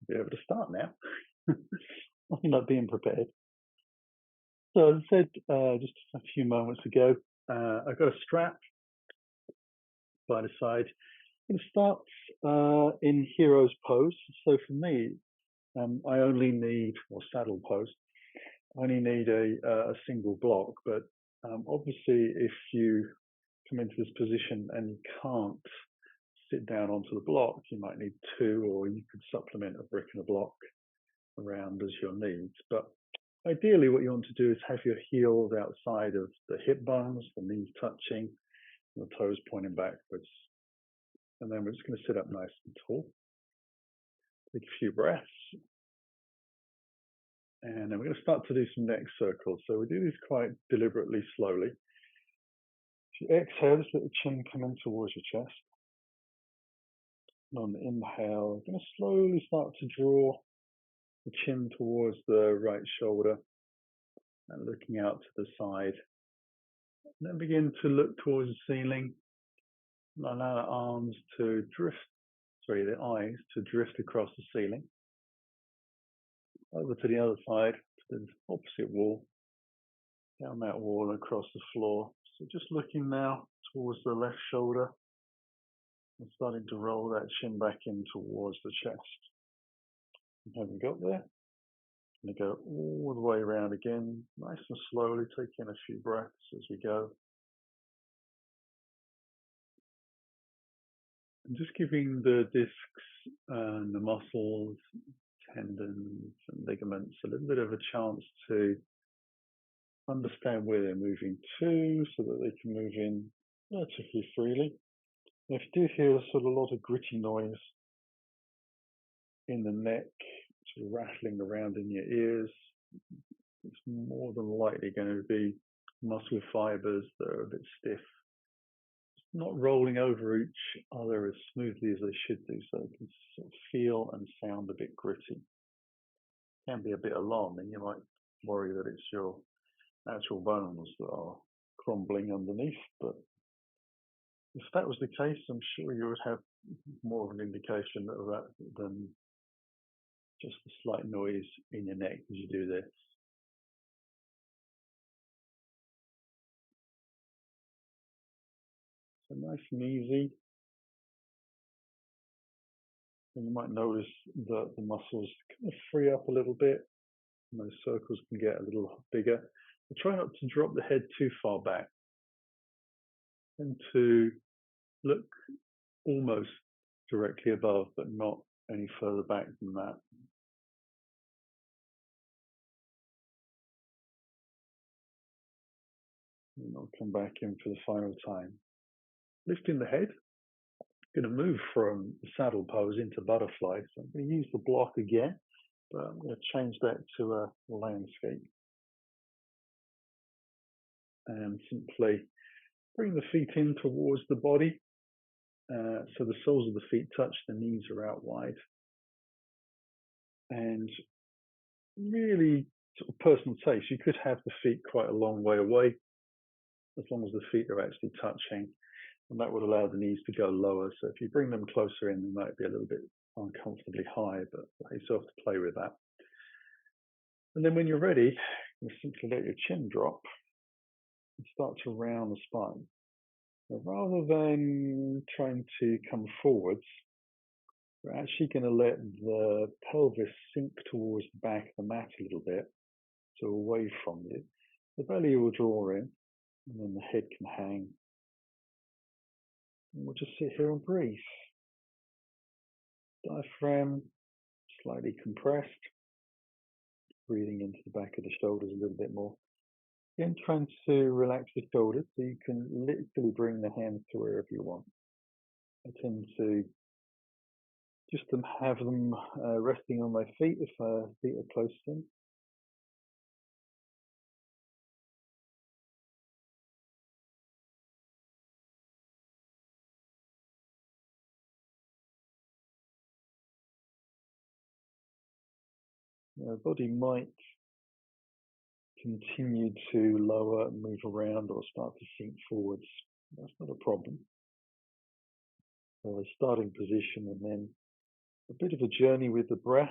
be able to start now. Nothing like being prepared. So as I said just a few moments ago, I've got a strap by the side. I'm going to start in hero's pose. So for me, I only need, or saddle pose, I only need a single block. But obviously, if you come into this position and you can't sit down onto the block, you might need two, or you could supplement a brick and a block around as your needs. But ideally, what you want to do is have your heels outside of the hip bones, the knees touching, and the toes pointing backwards. And then we're just going to sit up nice and tall. Take a few breaths. And then we're going to start to do some neck circles. So we do these quite deliberately, slowly. If you exhale, just let the chin come in towards your chest. And on the inhale, we're going to slowly start to draw the chin towards the right shoulder and looking out to the side. And then begin to look towards the ceiling. And allow the arms to drift, the eyes to drift across the ceiling. Over to the other side, to the opposite wall, down that wall and across the floor. So just looking now towards the left shoulder and starting to roll that chin back in towards the chest. And have we got there? I'm going to go all the way around again, nice and slowly, taking a few breaths as we go. And just giving the discs and the muscles, tendons and ligaments a little bit of a chance to understand where they're moving to so that they can move in relatively freely. And if you do hear a lot of gritty noise in the neck, sort of rattling around in your ears, it's more than likely going to be muscle fibers that are a bit stiff, not rolling over each other as smoothly as they should do, so they can sort of feel and sound a bit gritty. It can be a bit alarming. You might worry that it's your actual bones that are crumbling underneath, but if that was the case, I'm sure you would have more of an indication of that than just the slight noise in your neck as you do this. So nice and easy. And you might notice that the muscles kind of free up a little bit, and those circles can get a little bigger. But try not to drop the head too far back, and to look almost directly above, but not any further back than that. And I'll come back in for the final time. Lifting the head, I'm going to move from the saddle pose into butterfly. So I'm going to use the block again, but I'm going to change that to a landscape. And simply bring the feet in towards the body. So the soles of the feet touch, the knees are out wide. And really sort of personal taste. You could have the feet quite a long way away, as long as the feet are actually touching, and that would allow the knees to go lower. So if you bring them closer in, they might be a little bit uncomfortably high, but allow yourself to play with that. And then when you're ready, you simply let your chin drop and start to round the spine. Now, rather than trying to come forwards, we're actually going to let the pelvis sink towards the back of the mat a little bit, so away from you. The belly will draw in, and then the head can hang. And we'll just sit here and breathe. Diaphragm slightly compressed, breathing into the back of the shoulders a little bit more. Again, trying to relax the shoulders so you can literally bring the hands to wherever you want. I tend to just have them resting on my feet if feet are close to them. The body might continue to lower, move around, or start to sink forwards. That's not a problem. So a starting position, and then a bit of a journey with the breath.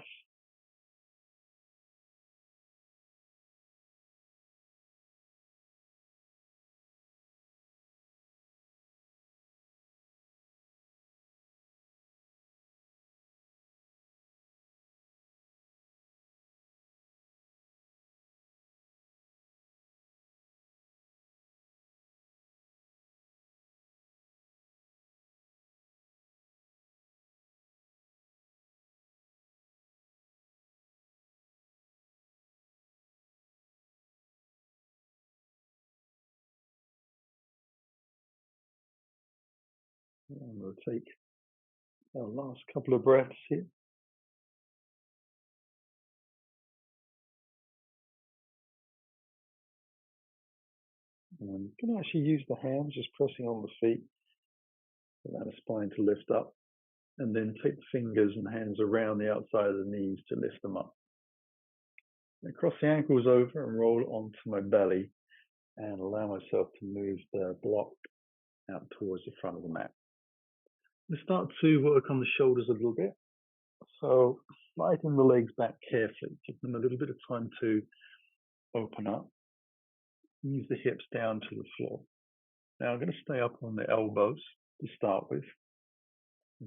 And we'll take our last couple of breaths here. And you can actually use the hands, just pressing on the feet, allow the spine to lift up, and then take the fingers and hands around the outside of the knees to lift them up. And cross the ankles over and roll onto my belly and allow myself to move the block out towards the front of the mat. We start to work on the shoulders a little bit. So sliding the legs back carefully, give them a little bit of time to open up. Use the hips down to the floor. Now I'm going to stay up on the elbows to start with,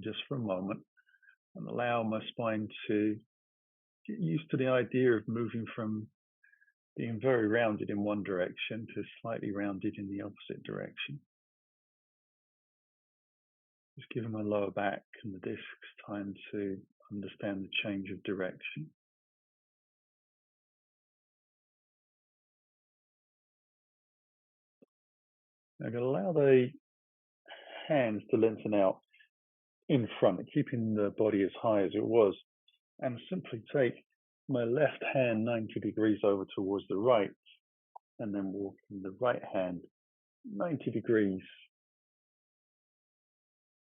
just for a moment, and allow my spine to get used to the idea of moving from being very rounded in one direction to slightly rounded in the opposite direction. Just giving my lower back and the discs time to understand the change of direction. I'm going to allow the hands to lengthen out in front, keeping the body as high as it was, and simply take my left hand 90 degrees over towards the right, and then walking the right hand 90 degrees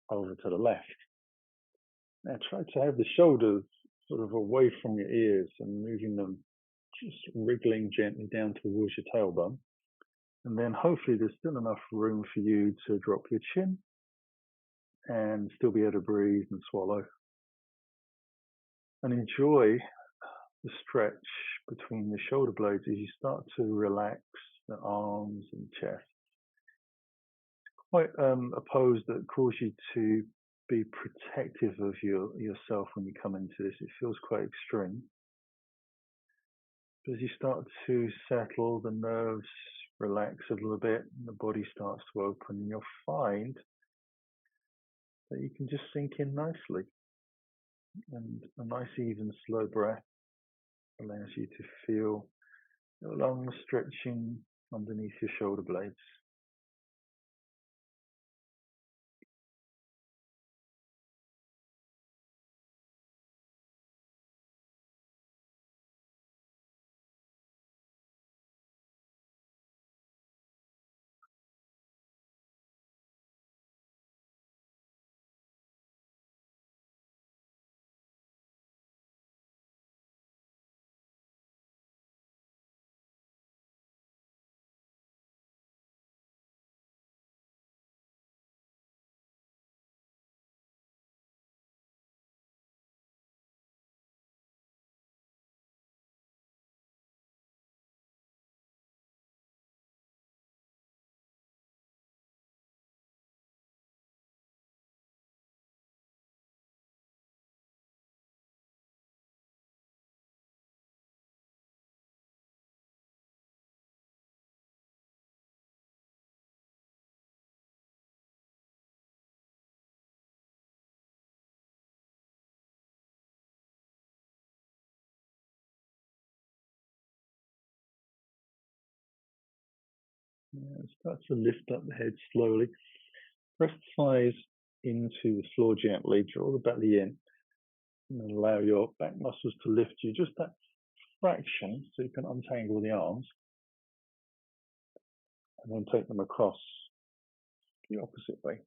over to the left. Now try to have the shoulders sort of away from your ears and moving them, just wriggling gently down towards your tailbone. And then hopefully there's still enough room for you to drop your chin and still be able to breathe and swallow. And enjoy the stretch between the shoulder blades as you start to relax the arms and chest. Quite a pose that calls you to be protective of yourself when you come into this. It feels quite extreme. But as you start to settle, the nerves relax a little bit and the body starts to open, and you'll find that you can just sink in nicely. And a nice even slow breath allows you to feel your lungs stretching underneath your shoulder blades. Start to lift up the head slowly. Press the thighs into the floor gently. Draw the belly in, and then allow your back muscles to lift you just that fraction, so you can untangle the arms, and then take them across the opposite way.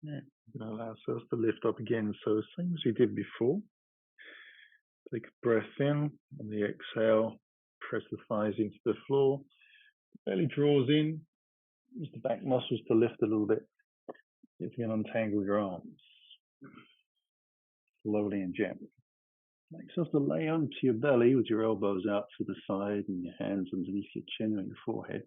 Yeah, we're going to allow ourselves to lift up again. So same as we did before. Take a breath in, on the exhale, press the thighs into the floor. Belly draws in. Use the back muscles to lift a little bit. See if you can untangle your arms. Slowly and gently. Make yourself to lay onto your belly with your elbows out to the side and your hands underneath your chin and your forehead.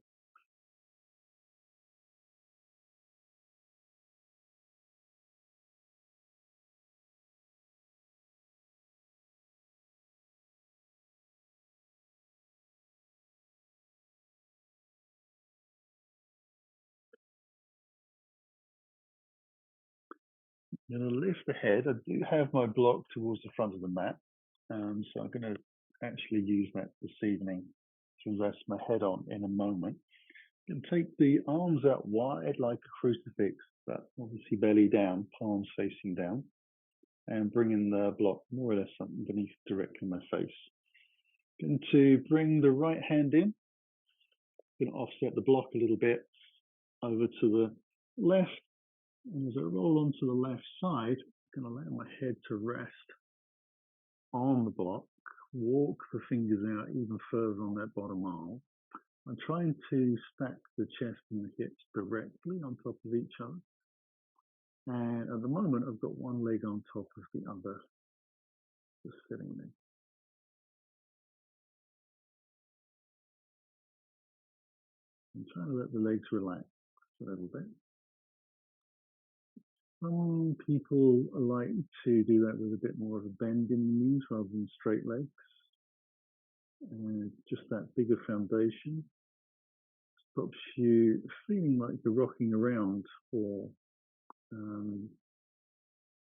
I'm going to lift the head. I do have my block towards the front of the mat, so I'm going to actually use that this evening to rest my head on in a moment. You can take the arms out wide like a crucifix, but obviously belly down, palms facing down, and bringing the block more or less underneath directly my face. Going to bring the right hand in. Going to offset the block a little bit over to the left. And as I roll onto the left side, I'm going to allow my head to rest on the block. Walk the fingers out even further on that bottom arm. I'm trying to stack the chest and the hips directly on top of each other. And at the moment, I've got one leg on top of the other, just sitting there. I'm trying to let the legs relax a little bit. Some people like to do that with a bit more of a bend in the knees rather than straight legs. And just that bigger foundation stops you feeling like you're rocking around or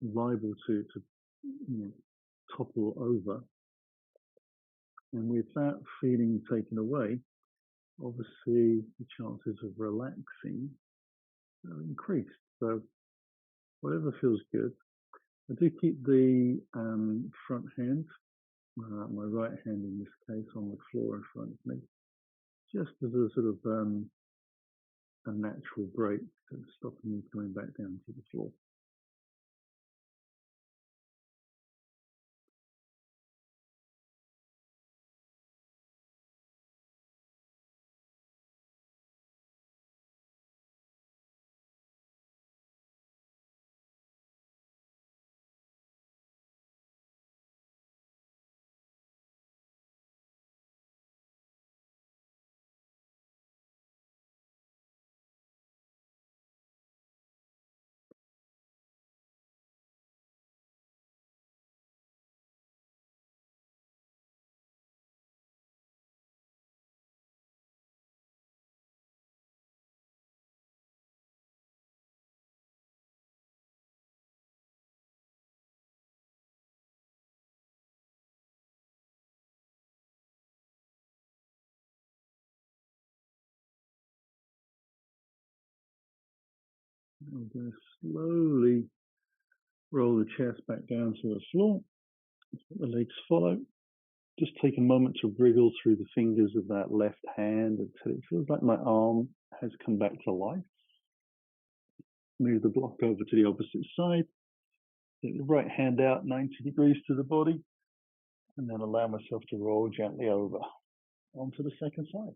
liable to topple over. And with that feeling taken away, obviously the chances of relaxing are increased. So whatever feels good. I do keep the front hand, my right hand in this case, on the floor in front of me, just as a sort of a natural break to stop me coming back down to the floor. I'm going to slowly roll the chest back down to the floor. Let the legs follow. Just take a moment to wriggle through the fingers of that left hand until it feels like my arm has come back to life. Move the block over to the opposite side. Take the right hand out 90 degrees to the body, and then allow myself to roll gently over onto the second side.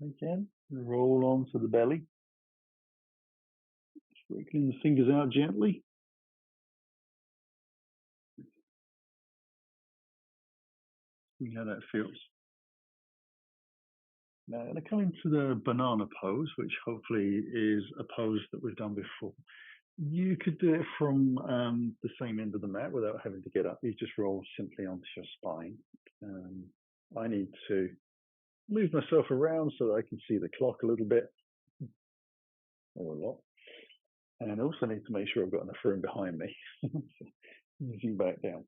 Again, roll onto the belly. Wiggling the fingers out gently. See how that feels. Now I'm going to come into the banana pose, which hopefully is a pose that we've done before. You could do it from the same end of the mat without having to get up. You just roll simply onto your spine. I need to move myself around so that I can see the clock a little bit, or a lot. And I also need to make sure I've got enough room behind me. Easing back down.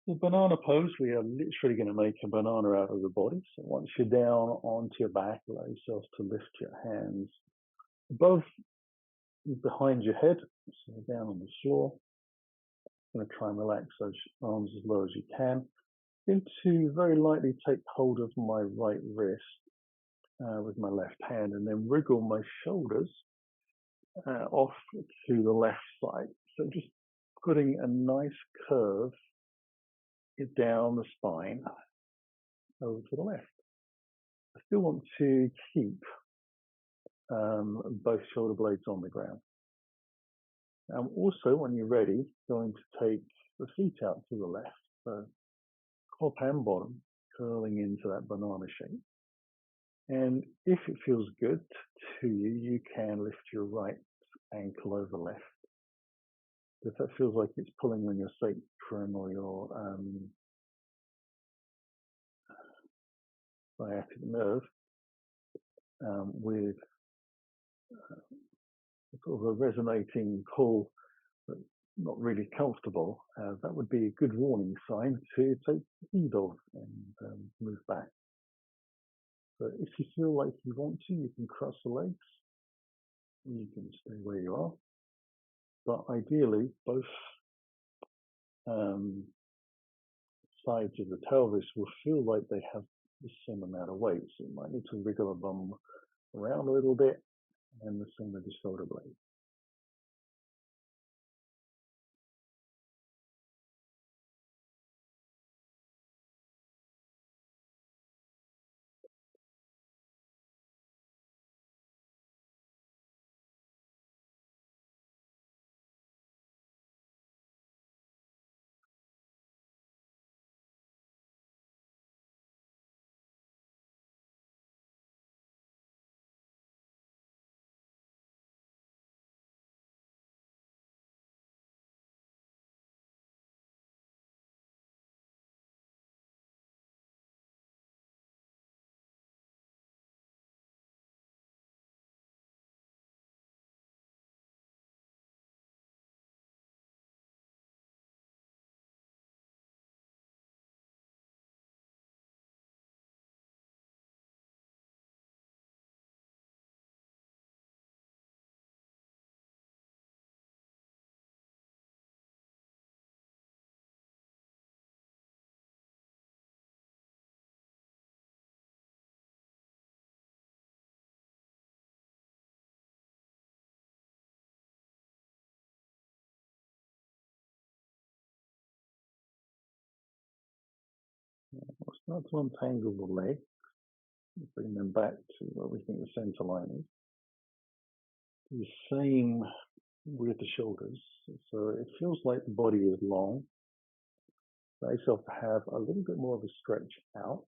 The banana pose, we are literally going to make a banana out of the body. So once you're down onto your back, allow yourself to lift your hands above, behind your head, so down on the floor. I'm going to try and relax those arms as low as you can. I'm going to very lightly take hold of my right wrist with my left hand and then wriggle my shoulders off to the left side. So just putting a nice curve down the spine over to the left. I still want to keep both shoulder blades on the ground. Also, when you're ready, going to take the feet out to the left, so top and bottom curling into that banana shape. And if it feels good to you, you can lift your right ankle over left. If that feels like it's pulling on your sacrum or your sciatic nerve with sort of a resonating pull but not really comfortable, that would be a good warning sign to take heed of and move back. But if you feel like you want to, you can cross the legs, or you can stay where you are. But ideally, both sides of the pelvis will feel like they have the same amount of weight. So you might need to wriggle the bum around a little bit, and the same with the shoulder blade. We'll start to untangle the leg, bring them back to where we think the center line is. The same with the shoulders. So it feels like the body is long. Allow yourself to have a little bit more of a stretch out.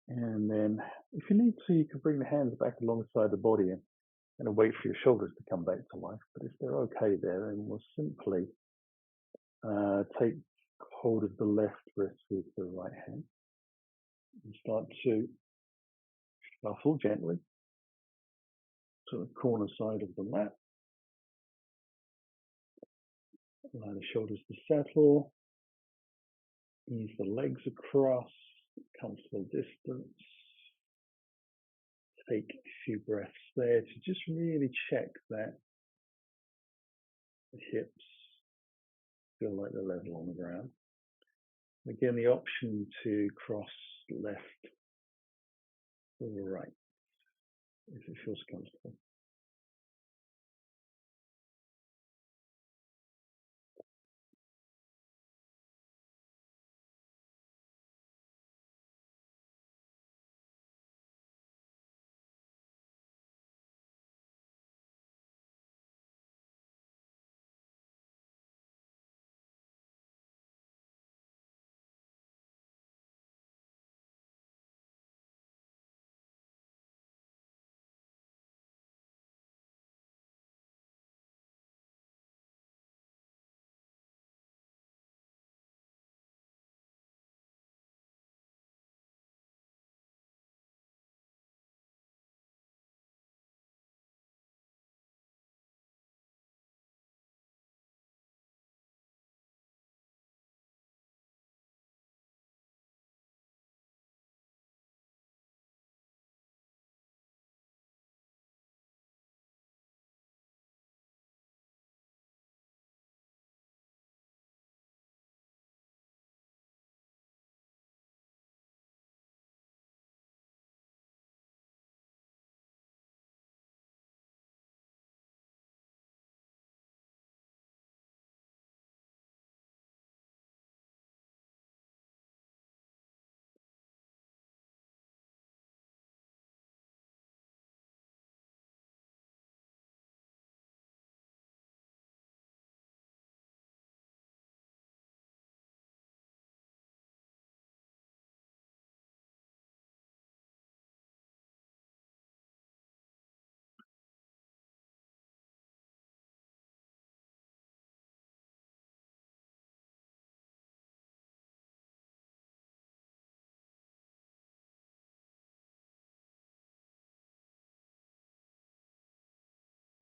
And then if you need to, you can bring the hands back alongside the body and wait for your shoulders to come back to life. But if they're okay there, then we'll simply take hold of the left wrist with the right hand and start to shuffle gently to the corner side of the mat. Allow the shoulders to settle. Ease the legs across, comfortable distance. Take a few breaths there to just really check that the hips feel like they're level on the ground. Again, the option to cross left or right if it feels comfortable.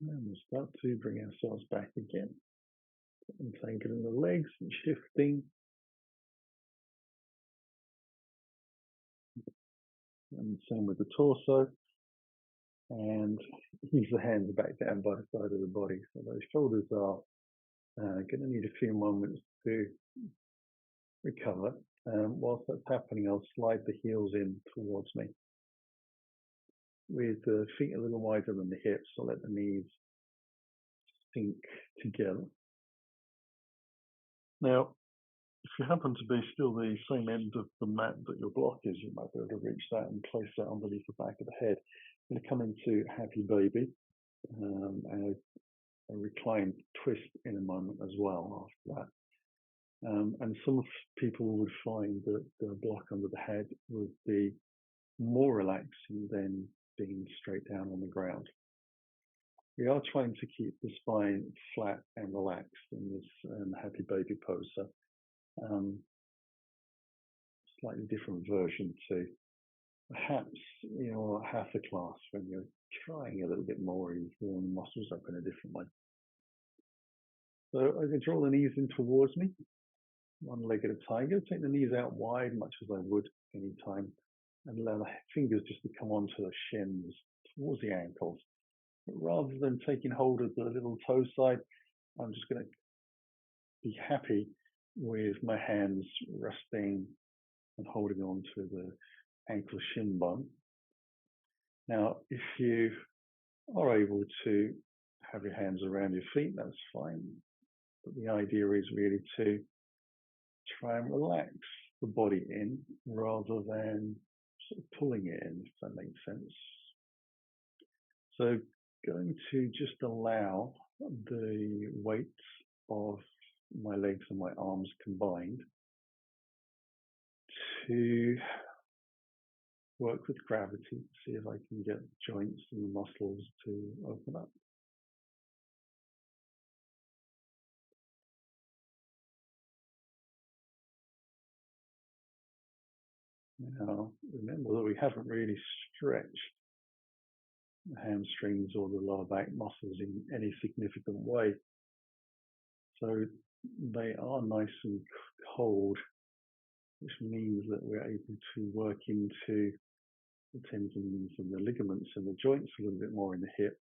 And we'll start to bring ourselves back again. And taking the legs and shifting. And same with the torso. And ease the hands back down by the side of the body. So those shoulders are going to need a few moments to recover. Whilst that's happening, I'll slide the heels in towards me. With the feet a little wider than the hips, I'll let the knees sink together. Now, if you happen to be still the same end of the mat that your block is, you might be able to reach that and place that underneath the back of the head. I'm going to come into Happy Baby and a reclined twist in a moment as well after that. And some people would find that the block under the head would be more relaxing than being straight down on the ground. We are trying to keep the spine flat and relaxed in this Happy Baby pose. So, slightly different version to perhaps hatha class when you're trying a little bit more, you're drawing the muscles up in a different way. So I can draw the knees in towards me, one leg at a time. Go take the knees out wide, much as I would any time, and allow the fingers just to come onto the shins towards the ankles. But rather than taking hold of the little toe side, I'm just going to be happy with my hands resting and holding on to the ankle shin bone. Now, if you are able to have your hands around your feet, that's fine. But the idea is really to try and relax the body in rather than sort of pulling it in, if that makes sense. So going to just allow the weight of my legs and my arms combined to work with gravity, see if I can get joints and the muscles to open up. Now, remember that we haven't really stretched the hamstrings or the lower back muscles in any significant way. So they are nice and cold, which means that we're able to work into the tendons and the ligaments and the joints a little bit more in the hips.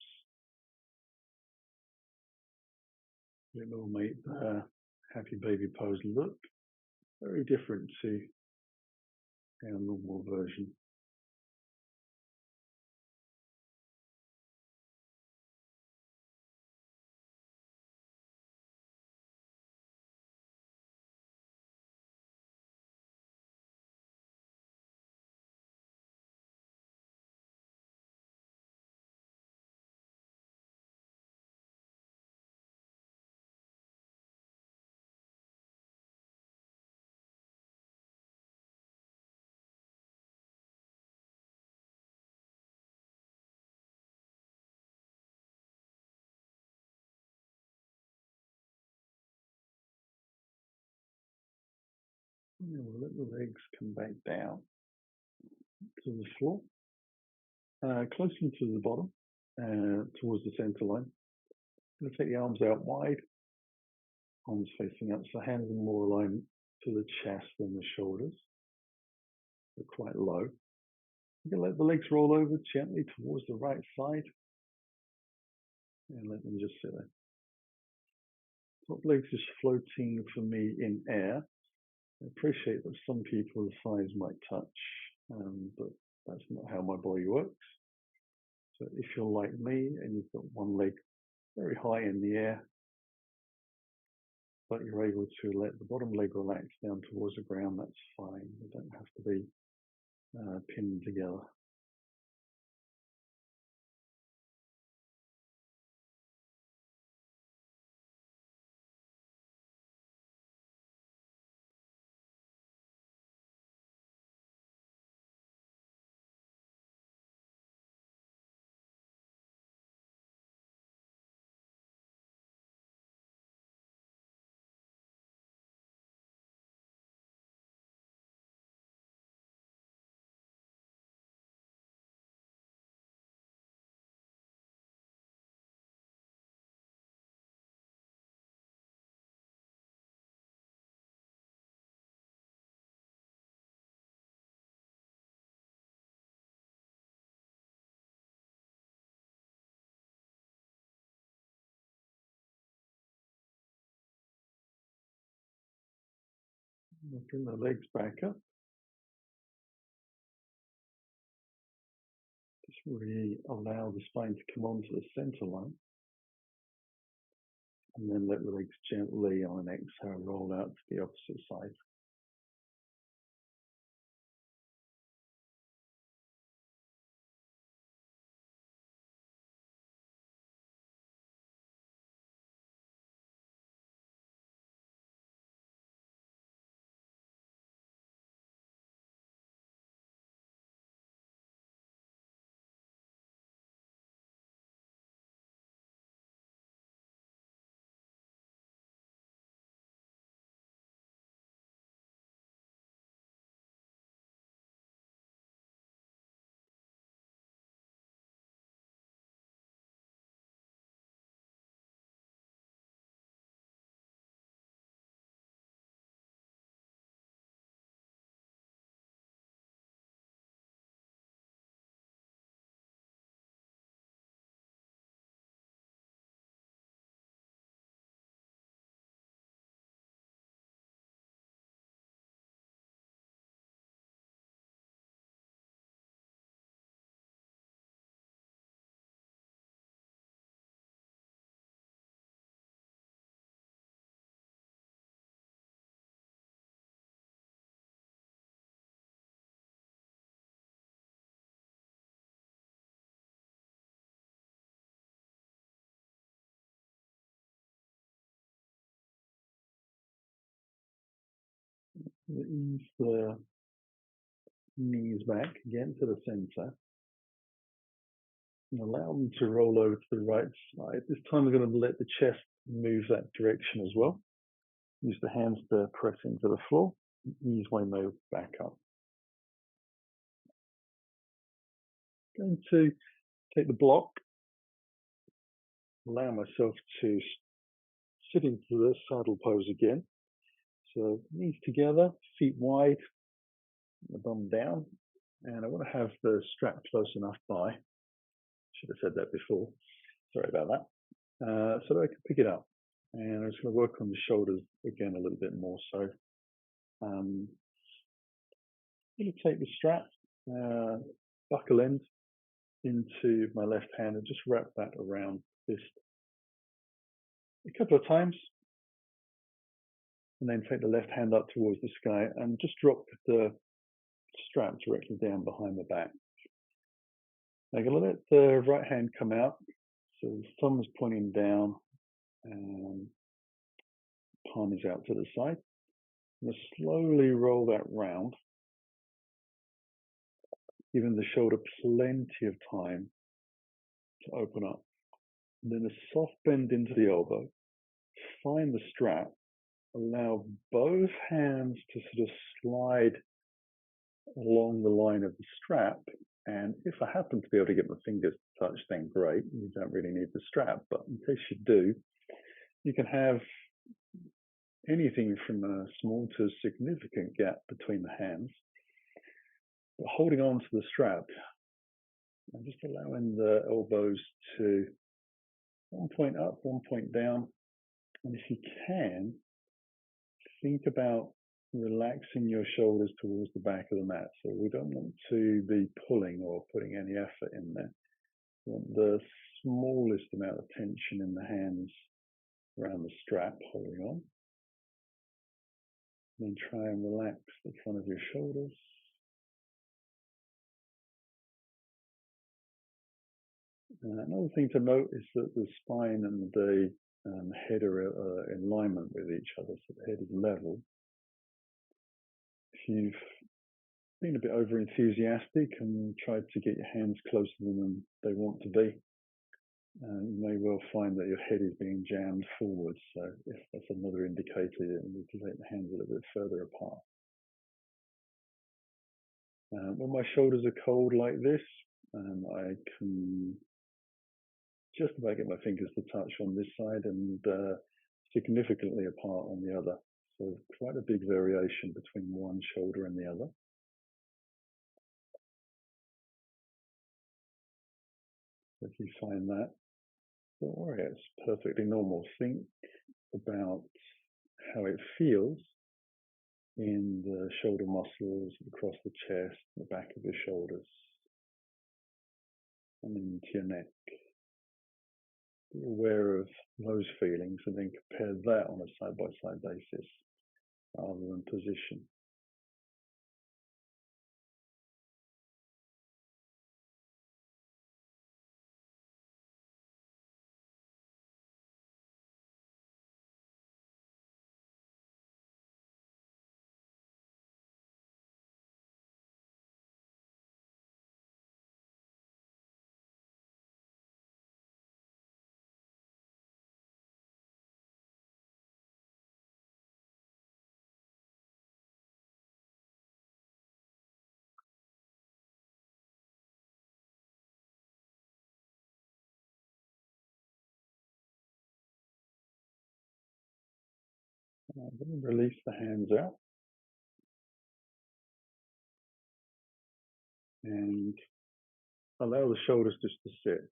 It will make the Happy Baby pose look very different to our normal version. And we'll let the legs come back down to the floor, close into the bottom, towards the center line. I'm going to take the arms out wide, arms facing up, so hands are more aligned to the chest than the shoulders. They're quite low. You can let the legs roll over gently towards the right side and let them just sit there. Top legs is floating for me in air. I appreciate that some people the thighs might touch, but that's not how my body works. So if you're like me and you've got one leg very high in the air, but you're able to let the bottom leg relax down towards the ground, that's fine. They don't have to be pinned together. Bring the legs back up. Just really allow the spine to come onto the center line. And then let the legs gently on an exhale roll out to the opposite side. Ease the knees back again to the center. And allow them to roll over to the right side. This time we're going to let the chest move that direction as well. Use the hands to press into the floor. Ease my move back up. Going to take the block. Allow myself to sit into the saddle pose again. So knees together, feet wide, the bum down. And I want to have the strap close enough by. Should have said that before. Sorry about that. So that I can pick it up. And I'm just going to work on the shoulders again a little bit more. So I'm going to take the strap, buckle end into my left hand and just wrap that around the fist a couple of times. And then take the left hand up towards the sky and just drop the strap directly down behind the back. I'm going to let the right hand come out. So the thumb is pointing down and palm is out to the side. I'm going to slowly roll that round, giving the shoulder plenty of time to open up. And then a soft bend into the elbow. Find the strap. Allow both hands to sort of slide along the line of the strap. And if I happen to be able to get my fingers to touch, then great. You don't really need the strap. But in case you do, you can have anything from a small to a significant gap between the hands. But holding on to the strap and just allowing the elbows to one point up, one point down. And if you can, think about relaxing your shoulders towards the back of the mat. So we don't want to be pulling or putting any effort in there. We want the smallest amount of tension in the hands around the strap holding on. Then try and relax the front of your shoulders. Another thing to note is that the spine and the head are in alignment with each other, so the head is level. If you've been a bit over enthusiastic and tried to get your hands closer than they want to be, you may well find that your head is being jammed forward. So if that's another indicator, you need to take the hands a little bit further apart. When my shoulders are cold like this, I can just about get my fingers to touch on this side and significantly apart on the other. So quite a big variation between one shoulder and the other. If you find that, don't worry, it's perfectly normal. Think about how it feels in the shoulder muscles, across the chest, the back of your shoulders, and into your neck. Be aware of those feelings and then compare that on a side-by-side basis rather than position. Then release the hands out and allow the shoulders just to sit.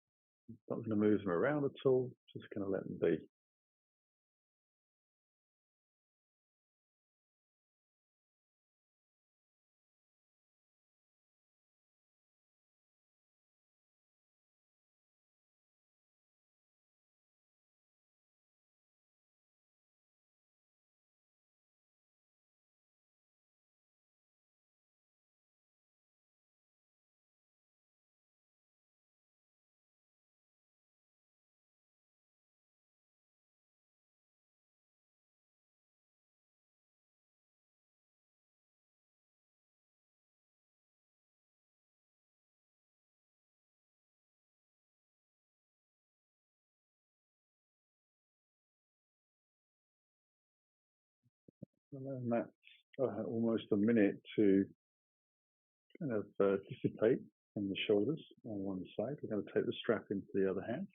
Not going to move them around at all, just going to let them be. And that's almost a minute to kind of dissipate from the shoulders on one side. We're going to take the strap into the other hand.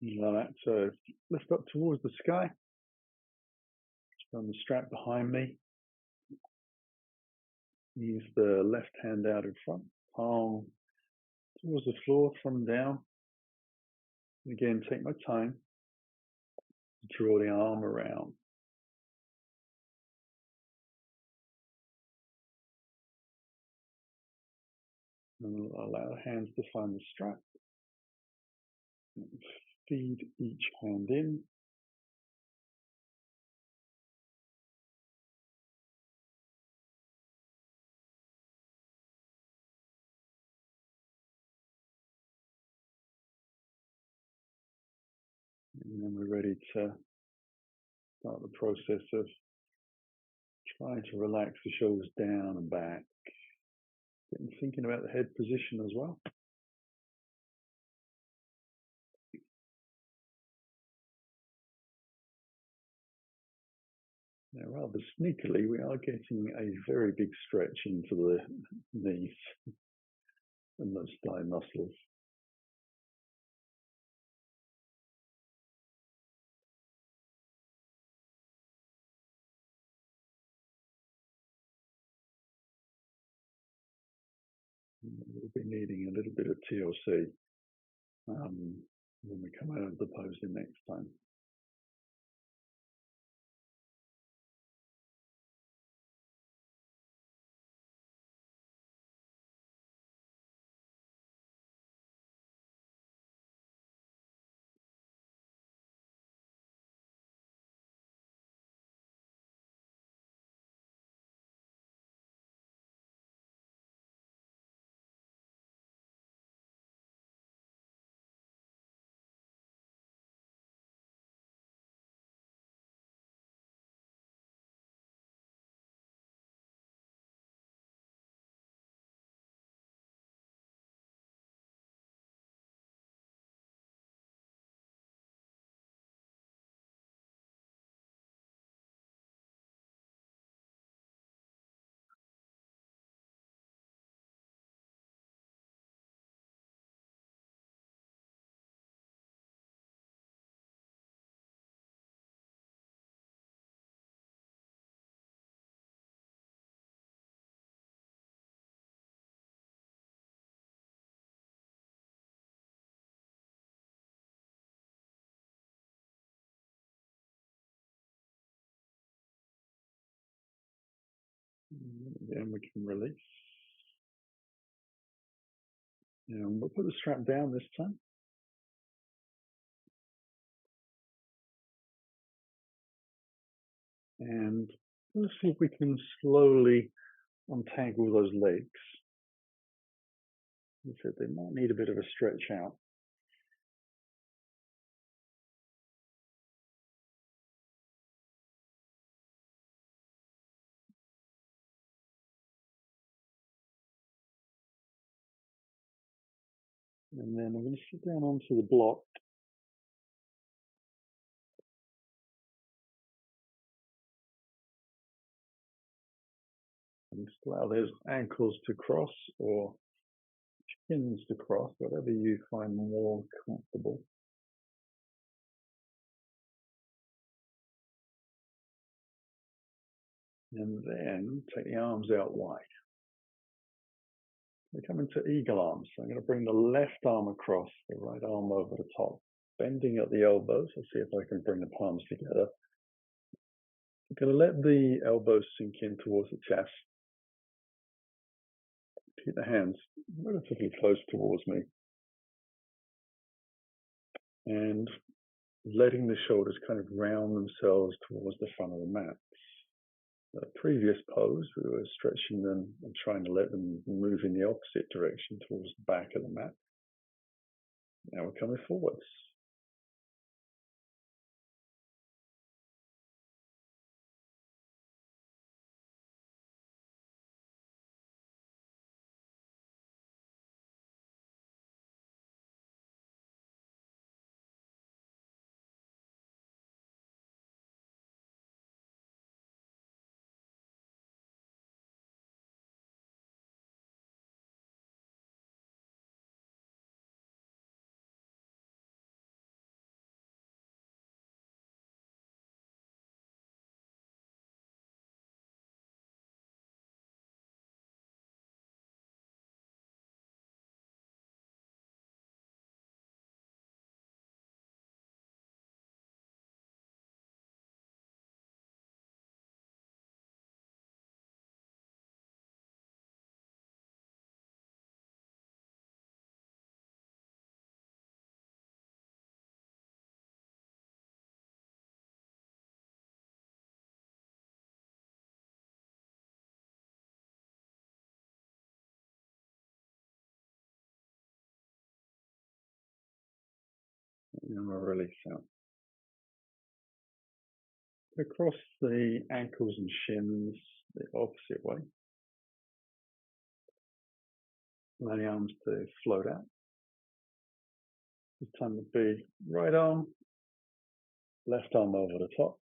Allow that to lift up towards the sky. Run the strap behind me. Use the left hand out in front, palm towards the floor, thumb down. Again, take my time to draw the arm around. And allow the hands to find the strap. Feed each hand in. And then we're ready to start the process of trying to relax the shoulders down and back. Getting thinking about the head position as well. Now, rather sneakily, we are getting a very big stretch into the knees and those thigh muscles. We'll be needing a little bit of TLC when we come out of the pose the next time. Again, we can release. And we'll put the strap down this time. And let's see if we can slowly untangle those legs. As I said, they might need a bit of a stretch out. And then I'm going to sit down onto the block. And just allow those ankles to cross or shins to cross, whatever you find more comfortable. And then take the arms out wide. We come into eagle arms. So I'm going to bring the left arm across, the right arm over the top, bending at the elbows. I'll see if I can bring the palms together. I'm going to let the elbows sink in towards the chest. Keep the hands relatively close towards me. And letting the shoulders kind of round themselves towards the front of the mat. The previous pose, we were stretching them and trying to let them move in the opposite direction towards the back of the mat. Now we're coming forwards. And we'll release out. Across the ankles and shins, the opposite way. Allow the arms to float out. This time would be right arm, left arm over the top.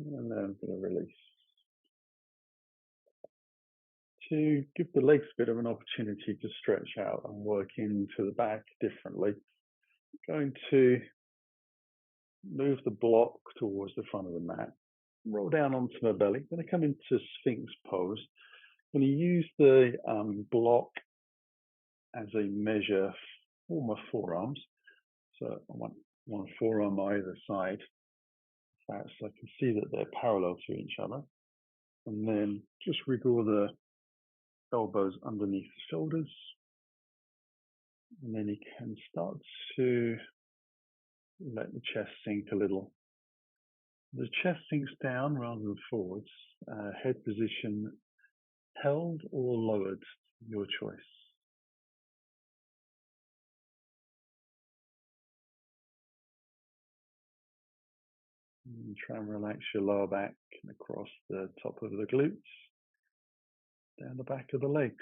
And then I'm going to release. to give the legs a bit of an opportunity to stretch out and work into the back differently, I'm going to move the block towards the front of the mat, roll down onto my belly. I'm going to come into Sphinx pose. I'm going to use the block as a measure for my forearms. So I want one forearm on either side, so I can see that they're parallel to each other. And then just wriggle the elbows underneath the shoulders. And then you can start to let the chest sink a little. The chest sinks down rather than forwards. Head position held or lowered, your choice. And try and relax your lower back and across the top of the glutes, down the back of the legs.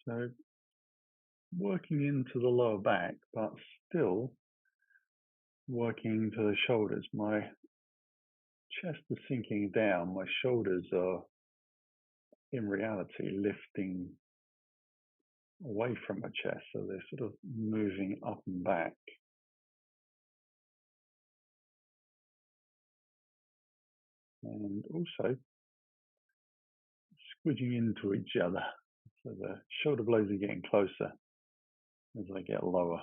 So working into the lower back, but still working to the shoulders. My chest is sinking down. My shoulders are, in reality, lifting away from my chest. So they're sort of moving up and back. And also squidging into each other. So the shoulder blades are getting closer as they get lower.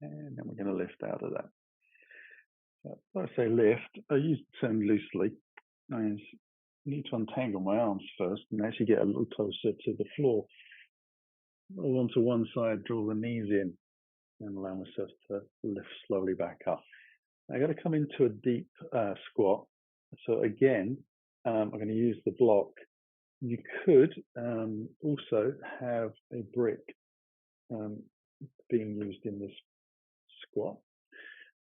And then we're going to lift out of that. So when I say lift, I use the term loosely. I need to untangle my arms first and actually get a little closer to the floor. Roll onto one side, draw the knees in, and allow myself to lift slowly back up. I'm going to come into a deep squat. So again, I'm going to use the block. You could also have a brick being used in this squat.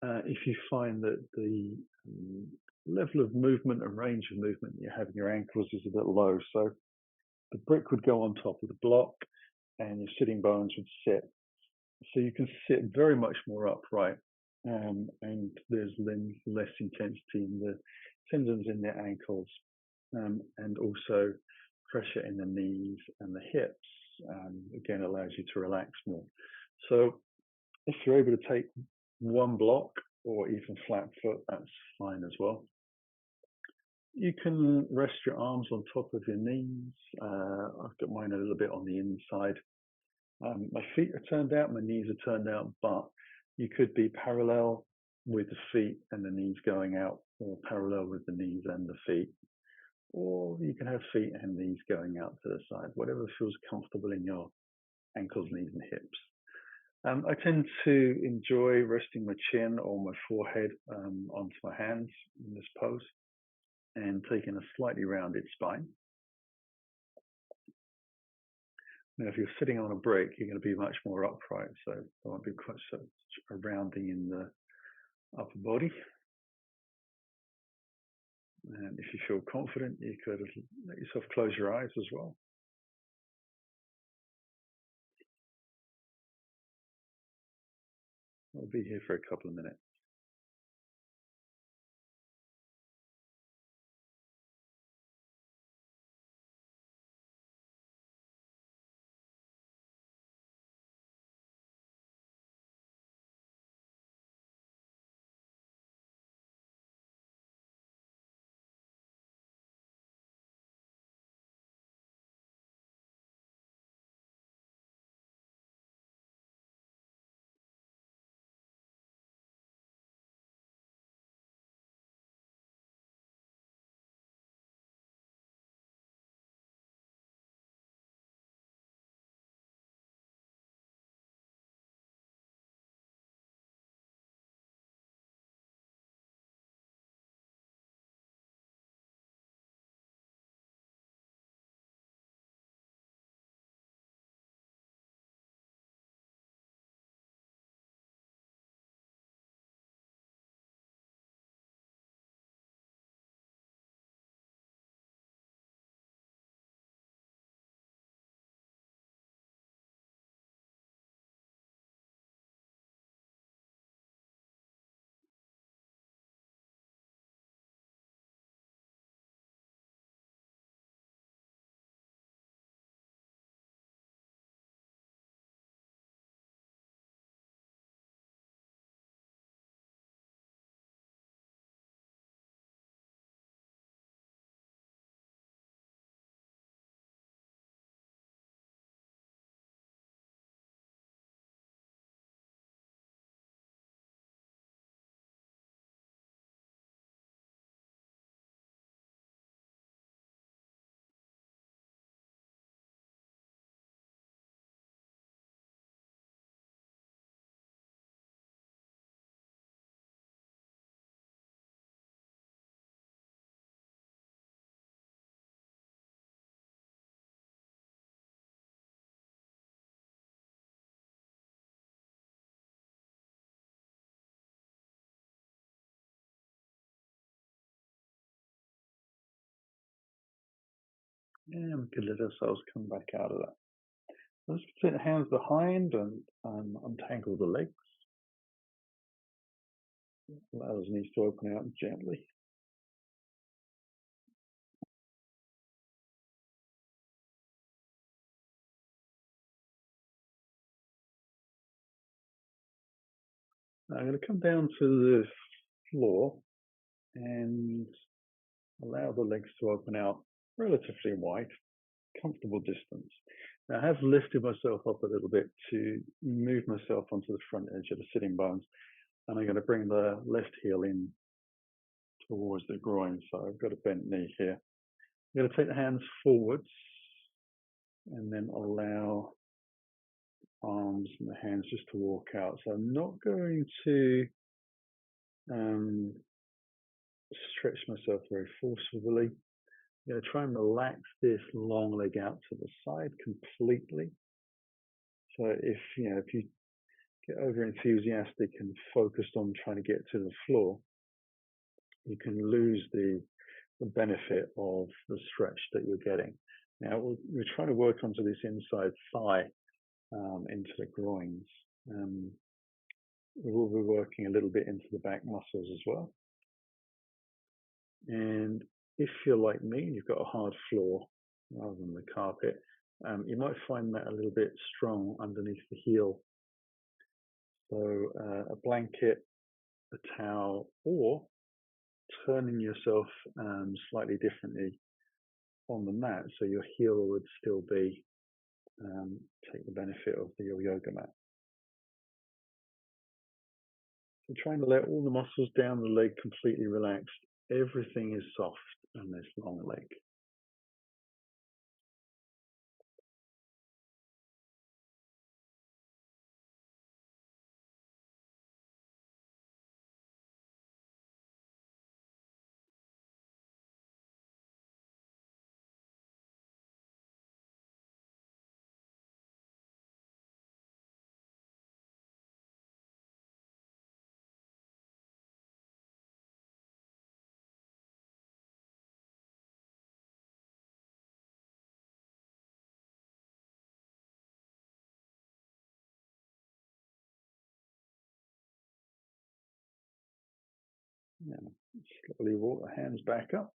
If you find that the level of movement and range of movement you have in your ankles is a bit low, so the brick would go on top of the block and your sitting bones would sit. So you can sit very much more upright, and there's then less intensity in the tendons in the ankles, and also pressure in the knees and the hips. Again, allows you to relax more. So if you're able to take one block or even flat foot, that's fine as well. You can rest your arms on top of your knees. I've got mine a little bit on the inside. My feet are turned out, my knees are turned out, but you could be parallel with the feet and the knees going out, or parallel with the knees and the feet. Or you can have feet and knees going out to the side, whatever feels comfortable in your ankles, knees, and hips. I tend to enjoy resting my chin or my forehead onto my hands in this pose and taking a slightly rounded spine. Now, if you're sitting on a brick, you're going to be much more upright, so there won't be quite such a rounding in the upper body. And if you feel confident, you could let yourself close your eyes as well. I'll be here for a couple of minutes. And we can let ourselves come back out of that. Let's put the hands behind and untangle the legs. Allow those knees to open out gently. Now I'm going to come down to the floor and allow the legs to open out relatively wide, comfortable distance. Now I have lifted myself up a little bit to move myself onto the front edge of the sitting bones, and I'm going to bring the left heel in towards the groin. So I've got a bent knee here. I'm going to take the hands forwards and then allow arms and the hands just to walk out. So I'm not going to stretch myself very forcefully. I'm going to try and relax this long leg out to the side completely. So if you get over enthusiastic and focused on trying to get to the floor, you can lose the benefit of the stretch that you're getting. Now we're trying to work onto this inside thigh into the groins. We will be working a little bit into the back muscles as well. And if you're like me and you've got a hard floor rather than the carpet, you might find that a little bit strong underneath the heel. So a blanket, a towel, or turning yourself slightly differently on the mat so your heel would still be take the benefit of your yoga mat. So trying to let all the muscles down the leg completely relaxed. Everything is soft on this long leg. And slowly walk the hands back up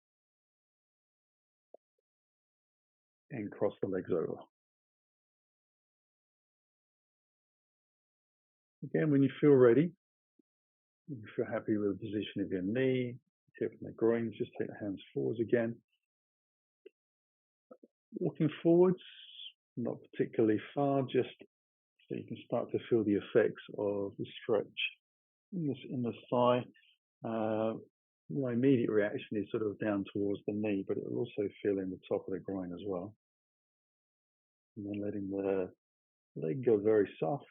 and cross the legs over. Again, when you feel ready, if you're happy with the position of your knee, hip and the groins, just take the hands forwards again. Walking forwards, not particularly far, just so you can start to feel the effects of the stretch in the thigh. My immediate reaction is sort of down towards the knee, but it will also feel in the top of the groin as well. And then letting the leg go very soft.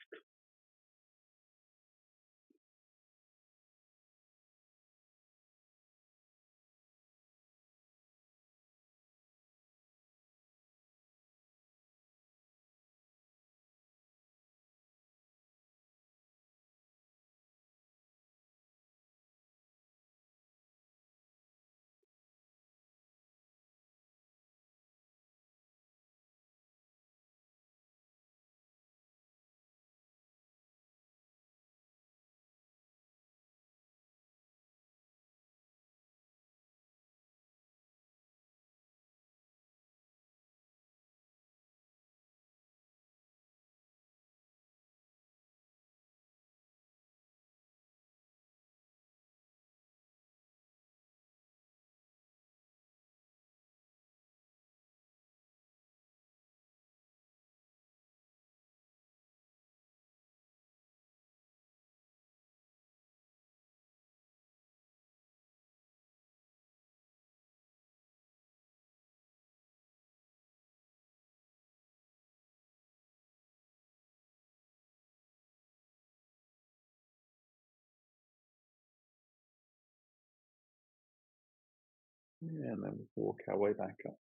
And then walk our way back up.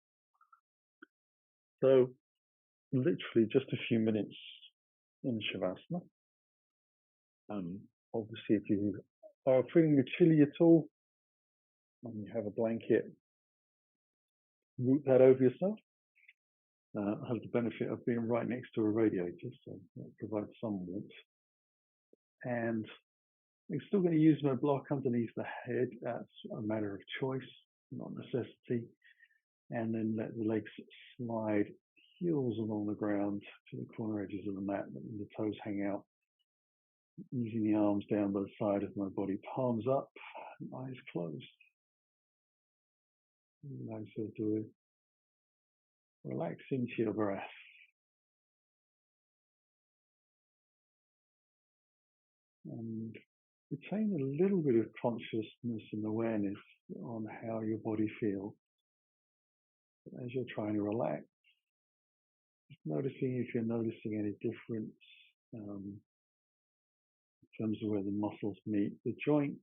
So literally just a few minutes in Shavasana. Obviously, if you are feeling chilly at all, and you have a blanket, root that over yourself. Has the benefit of being right next to a radiator, so that provides some warmth. And I'm still going to use my block underneath the head. That's a matter of choice, not necessity. And then let the legs slide, heels along the ground to the corner edges of the mat, letting the toes hang out. Using the arms down by the side of my body, palms up, eyes closed. Nice to relax into your breath. And retain a little bit of consciousness and awareness on how your body feels. As you're trying to relax, just noticing if you're noticing any difference in terms of where the muscles meet the joints,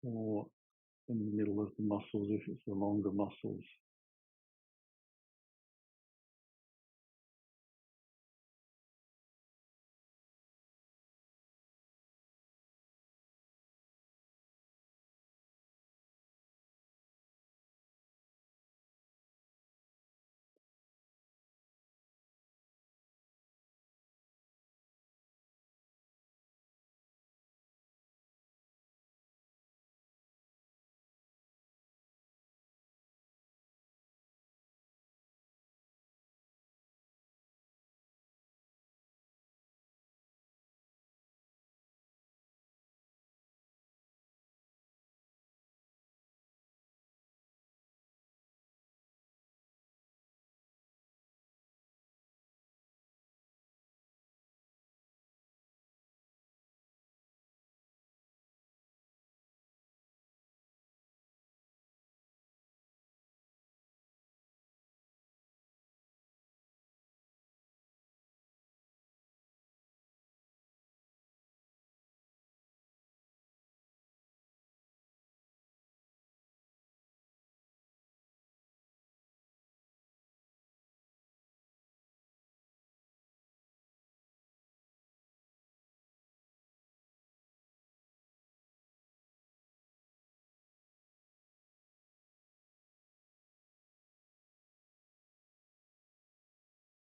or in the middle of the muscles if it's the longer muscles.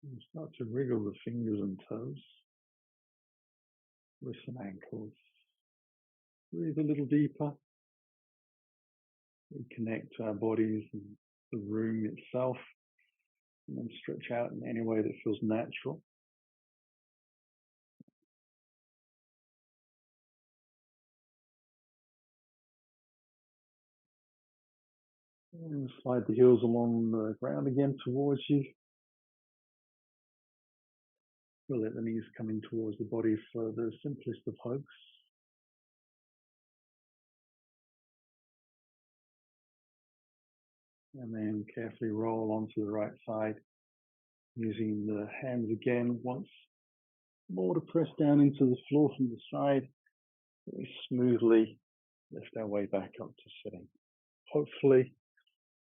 And start to wriggle the fingers and toes, wrists and ankles. breathe a little deeper. We connect to our bodies and the room itself, and then stretch out in any way that feels natural. And slide the heels along the ground again towards you. We'll let the knees come in towards the body for the simplest of hugs. And then carefully roll onto the right side, using the hands again once more to press down into the floor from the side. We smoothly lift our way back up to sitting. Hopefully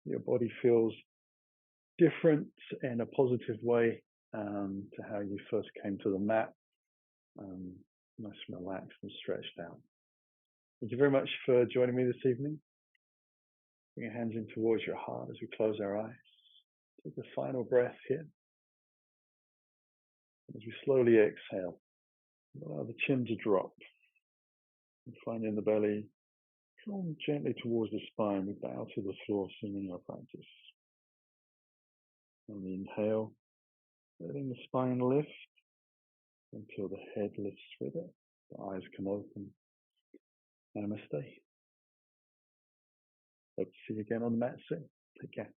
your body feels different in a positive way to how you first came to the mat. Nice and relaxed and stretched out. Thank you very much for joining me this evening. Bring your hands in towards your heart as we close our eyes. Take a final breath here. As we slowly exhale, allow the chin to drop. And find in the belly, come gently towards the spine. We bow to the floor, singing our practice. On the inhale, letting the spine lift until the head lifts with it. The eyes come open. Namaste. Hope to see you again on the mat soon. Take care.